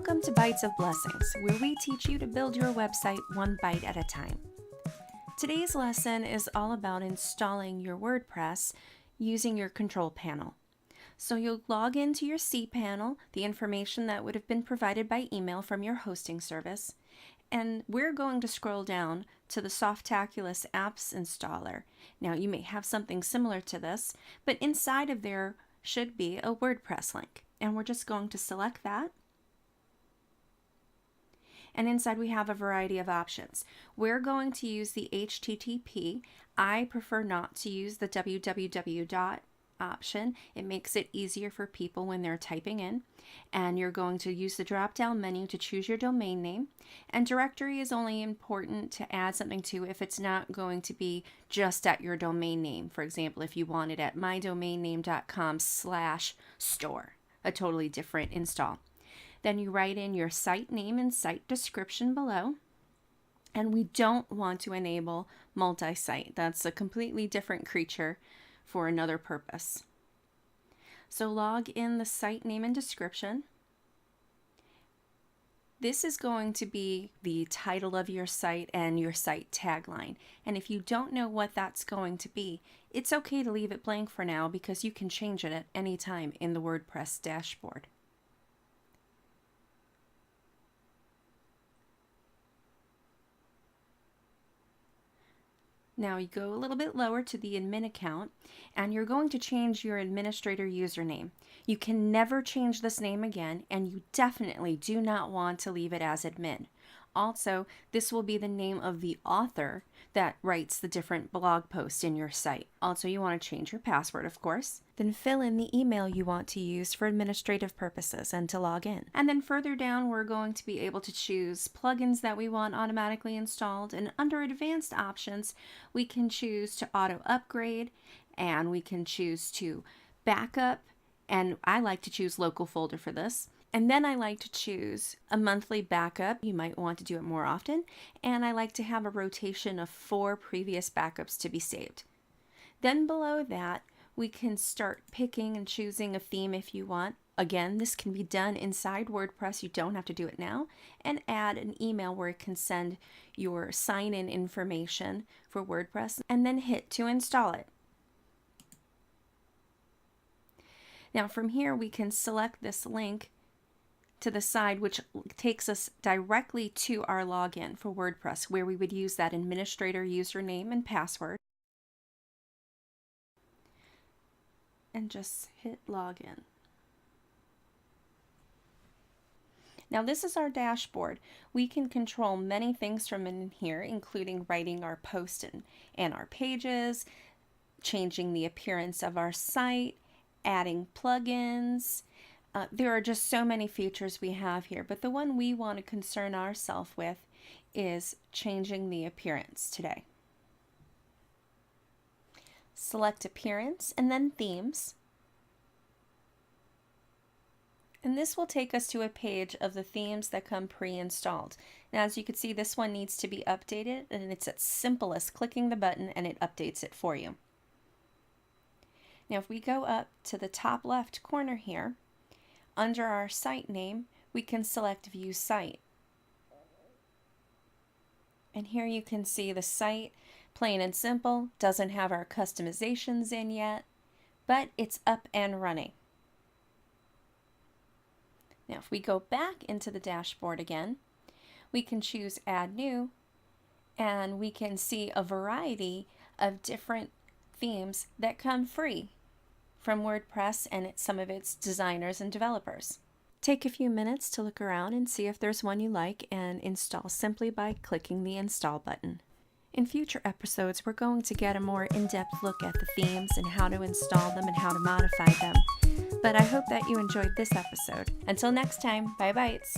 Welcome to Bites of Blessings, where we teach you to build your website one bite at a time. Today's lesson is all about installing your WordPress using your control panel. So you'll log into your Cpanel, the information that would have been provided by email from your hosting service, and we're going to scroll down to the Softaculous Apps installer. Now you may have something similar to this, but inside of there should be a WordPress link, and we're just going to select that. And inside we have a variety of options. We're going to use the HTTP. I prefer not to use the www option. It makes it easier for people when they're typing in. And you're going to use the drop-down menu to choose your domain name. And directory is only important to add something to if it's not going to be just at your domain name. For example, if you want it at mydomainname.com/store, a totally different install. Then you write in your site name and site description below. And we don't want to enable multi-site. That's a completely different creature for another purpose. So log in the site name and description. This is going to be the title of your site and your site tagline. And if you don't know what that's going to be, it's okay to leave it blank for now because you can change it at any time in the WordPress dashboard. Now you go a little bit lower to the admin account and you're going to change your administrator username. You can never change this name again, and you definitely do not want to leave it as admin. Also, this will be the name of the author that writes the different blog posts in your site. Also, you want to change your password, of course. Then fill in the email you want to use for administrative purposes and to log in. And then further down, we're going to be able to choose plugins that we want automatically installed. And under advanced options, we can choose to auto upgrade, and we can choose to backup. And I like to choose local folder for this. And then I like to choose a monthly backup. You might want to do it more often. And I like to have a rotation of 4 previous backups to be saved. Then below that, we can start picking and choosing a theme if you want. Again, this can be done inside WordPress. You don't have to do it now. And add an email where it can send your sign-in information for WordPress, and then hit to install it. Now from here, we can select this link to the side, which takes us directly to our login for WordPress, where we would use that administrator username and password. And just hit login. Now this is our dashboard. We can control many things from in here, including writing our posts and our pages, changing the appearance of our site, adding plugins. There are just so many features we have here, but the one we want to concern ourselves with is changing the appearance today. Select Appearance and then Themes. And this will take us to a page of the themes that come pre-installed. Now, as you can see, this one needs to be updated, and it's as simple as clicking the button and it updates it for you. Now, if we go up to the top left corner here, under our site name, we can select View Site. And here you can see the site, plain and simple, doesn't have our customizations in yet, but it's up and running. Now, if we go back into the dashboard again, we can choose Add New, and we can see a variety of different themes that come free from WordPress and some of its designers and developers. Take a few minutes to look around and see if there's one you like, and install simply by clicking the Install button. In future episodes, we're going to get a more in-depth look at the themes and how to install them and how to modify them. But I hope that you enjoyed this episode. Until next time, bye bites!